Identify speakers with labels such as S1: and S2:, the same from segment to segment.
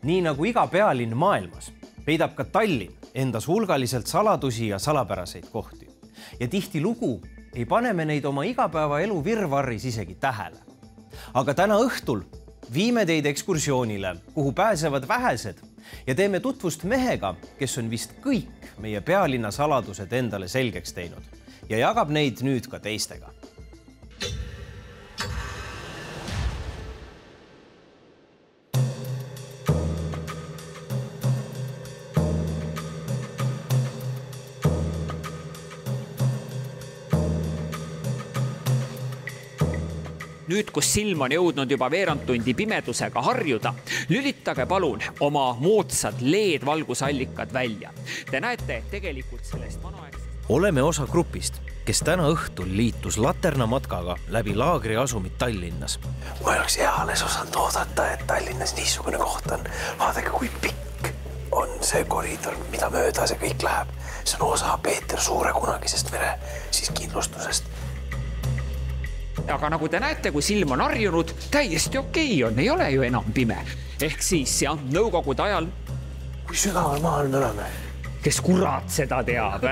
S1: Nii nagu iga pealinn maailmas, peidab ka Tallinn endas hulgaliselt saladusi ja salapäraseid kohti. Ja tihtilugu ei pane me neid oma igapäevaelu virvarris isegi tähele. Aga täna õhtul viime teid ekskursioonile, kuhu pääsevad vähesed ja teeme tutvust mehega, kes on vist kõik meie pealinna saladused endale selgeks teinud ja jagab neid nüüd ka teistega.
S2: Nüüd, kus silm on jõudnud juba veerand tundi pimedusega harjuda, lülitage palun oma moodsad LED-valgusallikad välja. Te näete, et tegelikult sellest vanaegsest...
S1: Oleme osa grupist, kes täna õhtul liitus laternamatkaga läbi laagri asumit Tallinnas.
S3: Ma ei oleks eales osanud oodata, et Tallinnas niisugune koht on. Vaadake, kui pikk on see koridor, mida mööda see kõik läheb. See on osa Peeter Suure kunagisest mere siis kindlustusest.
S2: Aga nagu te näete, kui silm on harjunud, täiesti okei on, ei ole ju enam pime. Ehk siis, jah, nõukogude ajal...
S3: Kui sügaval maal me oleme?
S2: Kes kurat seda teab,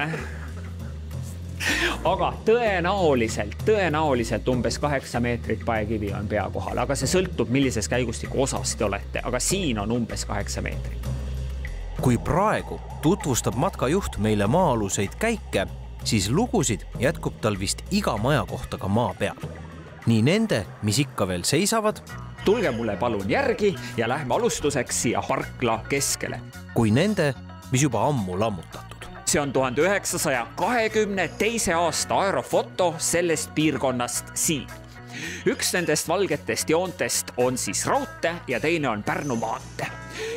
S2: Aga tõenäoliselt umbes 8 meetrit paekivi on pea kohal, aga see sõltub, millises käigustiku osas te olete, aga siin on umbes 8 meetrit.
S1: Kui praegu tutvustab matkajuht meile maa-aluseid käike, siis lugusid jätkub tal vist iga maja kohta ka maa peal. Nii nende, mis ikka veel seisavad,
S2: tulge mulle palun järgi ja lähme alustuseks siia parkla keskele.
S1: Kui nende, mis juba ammu lammutatud.
S2: See on 1922. aasta aerofoto sellest piirkonnast siin. Üks nendest valgetest joontest on siis raudtee ja teine on Pärnu maantee.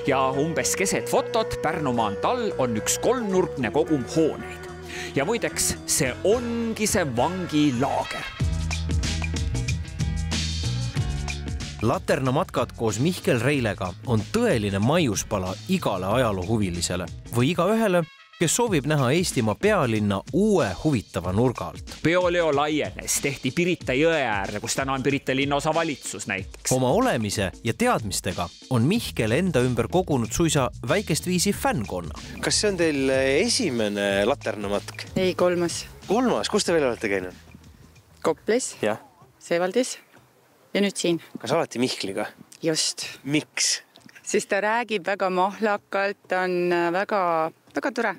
S2: Ja umbes keset fotot Pärnu maantee all on üks kolmnurkne kogum hooneid. Ja muideks, see ongi see vangilaager.
S1: Laternamatkad koos Mihkel Reilega on tõeline maiuspala igale ajaloohuvilisele või igaühele, kes soovib näha Eestimaa pealinna uue huvitava nurga alt.
S2: Peoleo laienes, tehti Pirita jõe äärde, kus täna on Pirita linnaosa valitsus näiteks.
S1: Oma olemise ja teadmistega on Mihkel enda ümber kogunud suisa väikest viisi fännkonna.
S3: Kas see on teil esimene laternamatk?
S4: Ei, kolmas.
S3: Kolmas? Kus te veel olete käinud?
S4: Koplis, Seevaldis ja nüüd siin.
S3: Kas alati Mihkliga?
S4: Just.
S3: Miks?
S4: Sest ta räägib väga mahlakalt, on väga tore.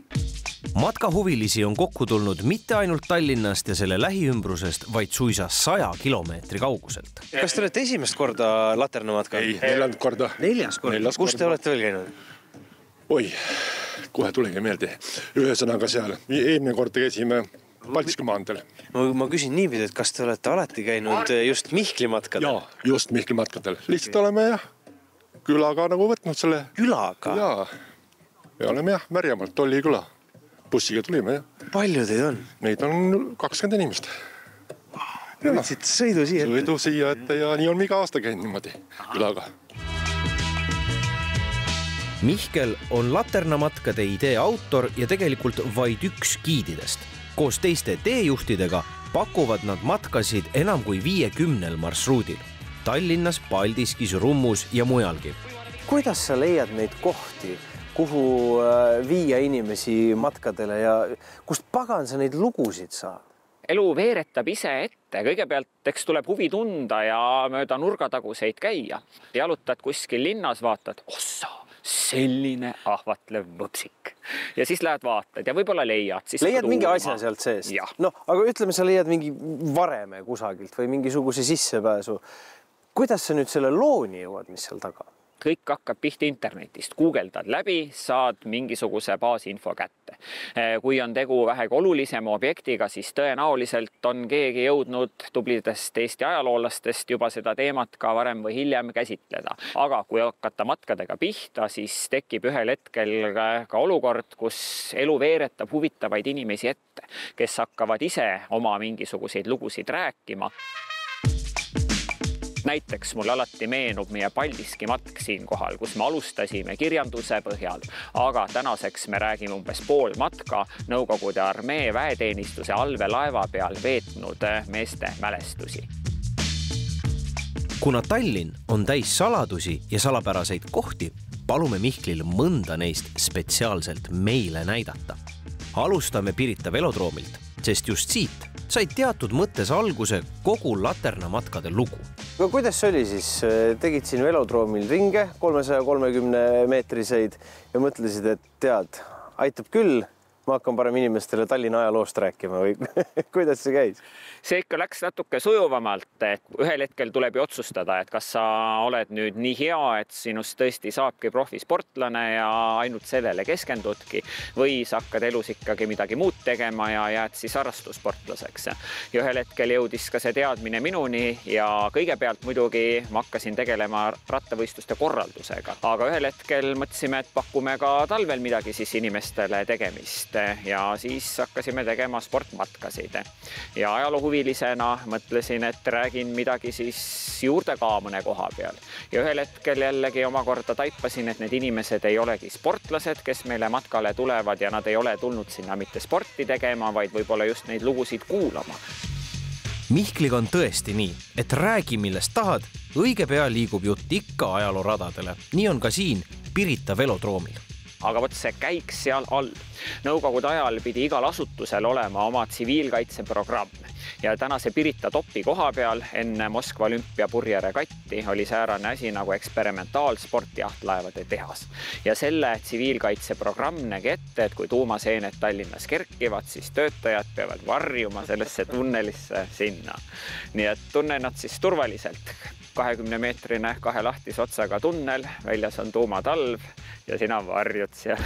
S1: Matkahuvilisi on kokku tulnud mitte ainult Tallinnast ja selle lähiümbrusest, vaid suisa 100 kilomeetri kauguselt.
S3: Kas te olete esimest korda laternamatkal?
S5: Ei, 4. korda.
S3: 4. korda? Kus te olete veel käinud?
S5: Oi, kohe tuligi meelde. Ühesõnaga seal. Eelmine kord käisime Paldiski maanteel.
S3: Ma küsin niipidi, et kas te olete alati käinud just Mihkli matkadel?
S5: Jaa, just Mihkli matkadel. Lihtsalt oleme külaga nagu võtnud selle.
S3: Külaga?
S5: Jaa. Me oleme Märjamaalt, Tolli küla. Bussiga tulime,
S3: Palju teid on?
S5: Meid on 20 inimest.
S3: Võtsid sõidu siia ette?
S5: Sõidu siia ette ja nii on iga aasta käinud niimoodi külaga.
S1: Mihkel on laternamatkade idee autor ja tegelikult vaid üks giididest. Koos teiste teejuhtidega pakuvad nad matkasid enam kui 50 marsruudil. Tallinnas, Paldiskis, Rummus ja mujalgi.
S3: Kuidas sa leiad neid kohti, kuhu viia inimesi matkadele ja kust pagan sa neid lugusid saab?
S2: Elu veeretab ise ette. Kõigepealt eks tuleb huvi tunda ja mööda nurgataguseid käia. Jalutad kuskil linnas, vaatad, ossa, selline ahvatlev võpsik. Ja siis lähed vaatad ja võib-olla leiad.
S3: Leiad mingi asja sealt seest? No, aga ütleme, sa leiad mingi vareme kusagilt või mingisuguse sissepääsu. Kuidas sa nüüd selle looni jõuad, mis seal taga?
S2: Kõik hakkab pihti internetist. Guugeldad läbi, saad mingisuguse baasinfo kätte. Kui on tegu vähegi olulisema objektiga, siis tõenäoliselt on keegi jõudnud tublidest Eesti ajaloolastest juba seda teemat ka varem või hiljem käsitleda. Aga kui hakata matkadega pihta, siis tekib ühel hetkel ka olukord, kus elu veeretab huvitavaid inimesi ette, kes hakkavad ise oma mingisuguseid lugusid rääkima. Näiteks mul alati meenub meie Paldiski matk siin kohal, kus me alustasime kirjanduse põhjal, aga tänaseks me räägime umbes pool matka Nõukogude armee väeteenistuse allveelaeva peal veetnud meeste mälestusi.
S1: Kuna Tallinn on täis saladusi ja salapäraseid kohti, palume Mihklil mõnda neist spetsiaalselt meile näidata. Alustame Pirita velodroomilt, sest just siit sai teatud mõttes alguse kogu Laternamatkade lugu.
S3: Kuidas see oli siis? Tegid siin velodroomil ringe 330 meetriseid ja mõtlesid, et tead, aitab küll, ma hakkan parem inimestele Tallinna ajaloost rääkima või kuidas see käis?
S2: See ikka läks natuke sujuvamalt, et ühel hetkel tuleb ju otsustada, et kas sa oled nüüd nii hea, et sinust tõesti saabki profisportlane ja ainult sellele keskendudki või sa hakkad elus ikkagi midagi muud tegema ja jääd siis harrastussportlaseks. Ja ühel hetkel jõudis ka see teadmine minuni ja kõigepealt muidugi ma hakkasin tegelema rattavõistluste korraldusega, aga ühel hetkel mõtlesime, et pakume ka talvel midagi siis inimestele tegemist ja siis hakkasime tegema sportmatkasid ja ajaloohuvilisena mõtlesin, et räägin midagi siis juurde ka mõne koha peal. Ja ühel hetkel jällegi omakorda taipasin, et need inimesed ei olegi sportlased, kes meile matkale tulevad ja nad ei ole tulnud sinna mitte sporti tegema, vaid võib-olla just neid lugusid kuulama.
S1: Mihkliga on tõesti nii, et räägi millest tahad, õige pea liigub jutt ikka ajalooradadele. Nii on ka siin Pirita velodroomil.
S2: Aga võt see käiks seal all. Nõukogude ajal pidi igal asutusel olema oma tsiviilkaitseprogramm ja tänase Pirita topi koha peal enne Moskva olümpiapurjeregatti oli säärane asi nagu eksperimentaalsportjahtlaevade tehas. Ja selle tsiviilkaitseprogramm nägi ette, et kui tuumaseened Tallinnas kerkivad, siis töötajad peavad varjuma sellesse tunnelisse sinna. Nii et tunne nad siis turvaliselt. 20-meetrine 2 lahtise otsaga tunnel, väljas on tuumatalv ja sina varjud seal.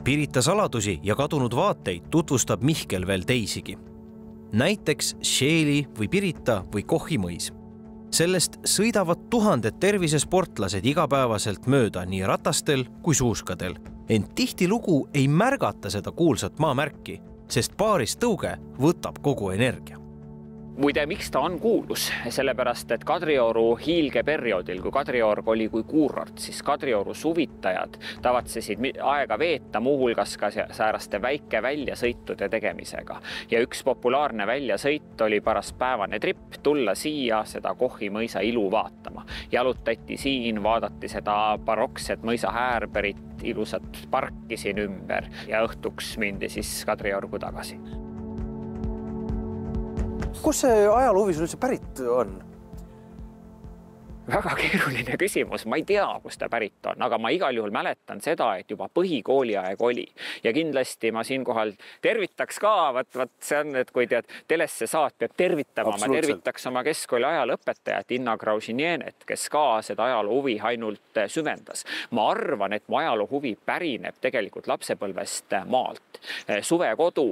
S1: Pirita saladusi ja kadunud vaateid tutvustab Mihkel veel teisigi. Näiteks Šeeli või Pirita või Kohi mõis. Sellest sõidavad tuhanded tervisesportlased igapäevaselt mööda nii ratastel kui suuskadel. Ent tihtilugu ei märgata seda kuulsat maamärki, sest paaris tõuge võtab kogu energia.
S2: Muide, miks ta on kuulus? Sellepärast, et Kadrioru hiilgeperioodil, kui Kadriorg oli kui kuurort, siis Kadrioru suvitajad tavatsesid aega veeta muuhulgas ka sääraste väike väljasõitude tegemisega. Ja üks populaarne väljasõit oli paras päevane tripp tulla siia seda Kohi mõisa ilu vaatama. Jalutati siin, vaadati seda barokset mõisa häärberit, ilusat parki siin ümber ja õhtuks mindi siis Kadriorgu tagasi.
S3: Kus see ajaloohuvi sul üldse pärit on?
S2: Väga keeruline küsimus. Ma ei tea, kus ta pärit on, aga ma igal juhul mäletan seda, et juba põhikooli aeg oli. Ja kindlasti ma siinkohal tervitaks ka, see on, et kui tead, telesse saat peab tervitama, ma tervitaks oma keskkooli ajalõpetajat Inna Graužinienet, kes ka seda ajaloohuvi ainult süvendas. Ma arvan, et mu ajaloohuvi pärineb tegelikult lapsepõlvest maalt. Suvekodu,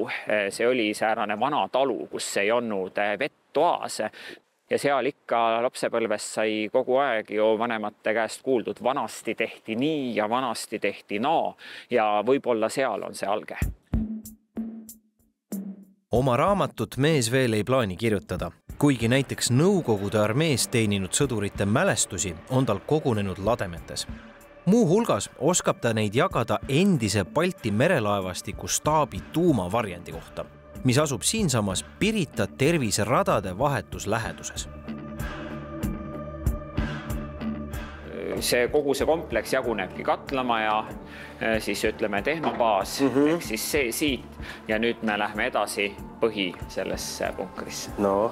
S2: see oli säärane vana talu, kus ei olnud vettoas. Ja seal ikka lapsepõlvest sai kogu aeg ju vanemate käest kuuldud, vanasti tehti nii ja vanasti tehti naa ja võib-olla seal on see alge.
S1: Oma raamatut mees veel ei plaani kirjutada, kuigi näiteks Nõukogude armees teeninud sõdurite mälestusi on tal kogunenud lademetes. Muu hulgas oskab ta neid jagada endise Balti merelaevastiku staabi tuumavarjendi kohta, mis asub siinsamas Pirita terviseradade vahetus läheduses.
S2: Kogu see kompleks jagunebki katlamaja, siis ütleme tehnobaas, ehk siis see siit ja nüüd me lähme edasi põhi sellesse punkrisse.
S3: No.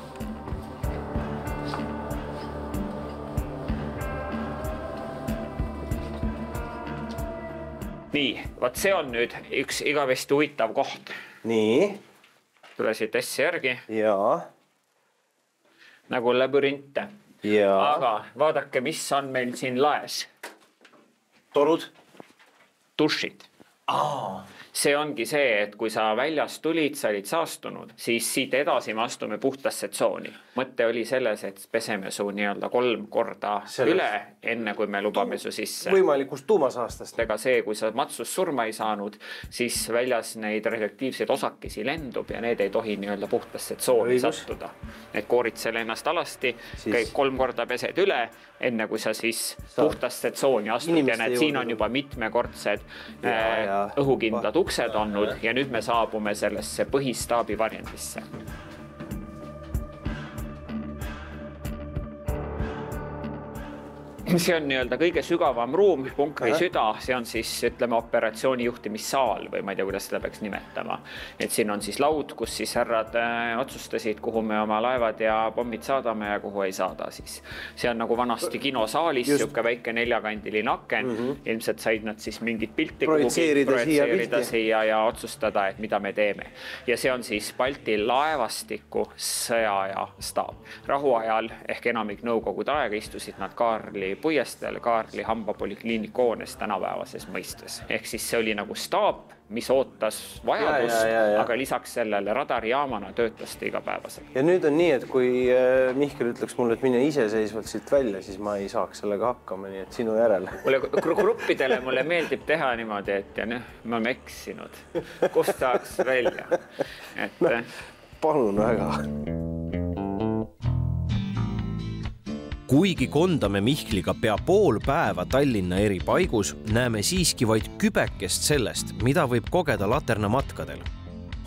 S2: Nii, vaat see on nüüd üks igavesti huvitav koht.
S3: Nii.
S2: Tulesid tessi järgi.
S3: Jaa.
S2: Nagu labürinte.
S3: Jaa.
S2: Aga vaadake, mis on meil siin laes.
S3: Torud.
S2: Dušid. See ongi see, et kui sa väljas tulid, sa olid saastunud, siis siit edasi me astume puhtasse tsooni. Mõtte oli selles, et peseme su 3 korda üle, enne kui me lubame su sisse.
S3: Võimalikust tuumasaastast.
S2: Ega see, kui sa matsus surma ei saanud, siis väljas neid radioaktiivseid osakesi lendub ja need ei tohi puhtasse tsooni sattuda. Et kooritse ennast alasti, käid 3 korda pesed üle, enne kui sa siis puhtasse tsooni astud ja need siin on juba mitmekordsed õhukindlad uksed olnud ja nüüd me saabume sellesse põhistaabi varjendisse. See on nii-öelda kõige sügavam ruum, punkri süda, see on siis, ütleme, operatsiooni juhtimissaal või ma ei tea, kuidas seda peaks nimetama. Et siin on siis laud, kus siis härrad otsustasid, kuhu me oma laevad ja pommid saadame ja kuhu ei saada siis. See on nagu vanasti kinosaalis, siuke väike neljakandiline aken. Ilmselt said nad siis mingit pilti projitseerida siia ja otsustada, et mida me teeme. Ja see on siis Balti laevastiku sõjaaja staab. Rahuajal ehk enamik nõukogude aega istusid nad Kaarli puiestel Kaarli hambapolikliiniku hoones tänapäevases mõistes. Ehk siis see oli nagu staap, mis ootas vajadust, aga lisaks sellele radarijaamana töötas ta igapäevaselt.
S3: Ja nüüd on nii, et kui Mihkel ütleks mulle, et mine iseseisvalt siit välja, siis ma ei saaks sellega hakkama, nii et sinu järel.
S2: Gruppidele mulle meeldib teha niimoodi, et ja me oleme eksinud. Kust saaks välja?
S3: Palun väga.
S1: Kuigi kondame Mihkliga pea pool päeva Tallinna eri paigus, näeme siiski vaid kübekest sellest, mida võib kogeda laternamatkadel.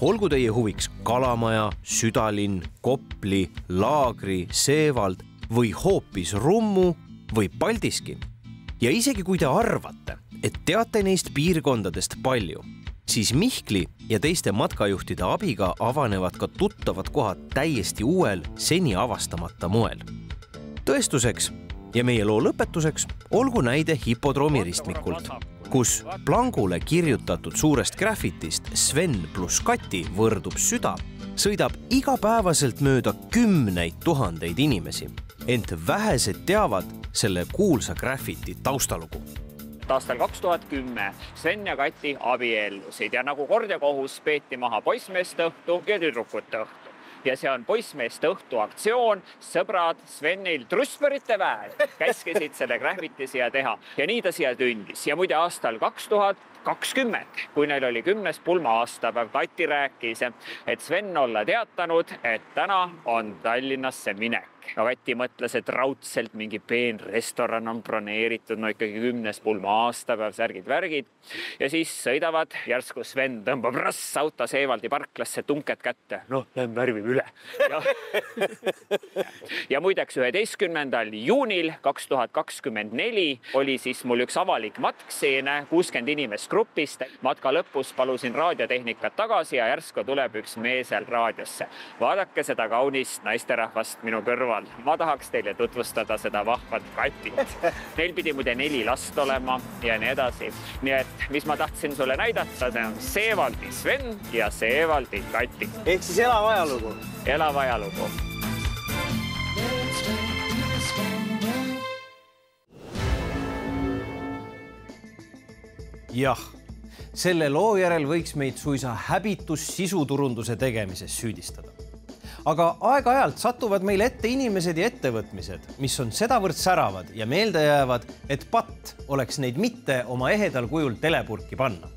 S1: Olgu teie huviks Kalamaja, Südalinn, Kopli, Laagri, Seevald või hoopis Rummu või Paldiski. Ja isegi kui te arvate, et teate neist piirkondadest palju, siis Mihkli ja teiste matkajuhtide abiga avanevad ka tuttavad kohad täiesti uuel, seni avastamata moel. Tõestuseks ja meie loo lõpetuseks olgu näide hipodroomi ristmikult, kus plangule kirjutatud suurest graffitist Sven plus Kati võrdub süda, sõidab igapäevaselt mööda 10 000 inimesi. Ent vähesed teavad selle kuulsa graffiti taustalugu.
S2: Aastal 2010 Sven ja Kati abiellusid ja nagu kord ja kohus peeti maha poissmeeste õhtu ja tüdrukute õhtu. Ja see on poissmeeste õhtu aktsioon, sõbrad Svenil Trusperite väel käskisid selle graffiti siia teha ja nii ta siia tündis. Ja muide aastal 2020, kui neil oli 10. pulma aastapäev, Kati rääkis, et Sven olla teatanud, et täna on Tallinnasse minek. Ja Kati mõtles, et raudselt mingi peen restoran on broneeritud, no ikkagi 10. pulma aastapäev, särgid, värgid. Ja siis sõidavad, järsku Sven tõmbab auto Seevaldi parklasse, tunked kätte. No, lähen värvib üle. Ja muideks 11. juunil 2024 oli siis mul üks avalik matk seene, 60 inimest grupist. Matka lõpus palusin raadiotehnikat tagasi ja järsku tuleb üks meesel raadiosse. Vaadake seda kaunist naisterahvast minu kõrval. Ma tahaks teile tutvustada seda vahvat Katit. Neil pidi muide 4 last olema ja nii edasi. Nii et mis ma tahtsin sulle näidata, see on Seevaldi Sven ja Seevaldi Kati.
S3: Ehk siis elav ajalugu.
S2: Elav ajalugu.
S1: Jah, selle loo järel võiks meid suisa häbitus sisuturunduse tegemises süüdistada. Aga aeg-ajalt satuvad meil ette inimesed ja ettevõtmised, mis on sedavõrd säravad ja meelde jäävad, et patt oleks neid mitte oma ehedal kujul telepurki panna.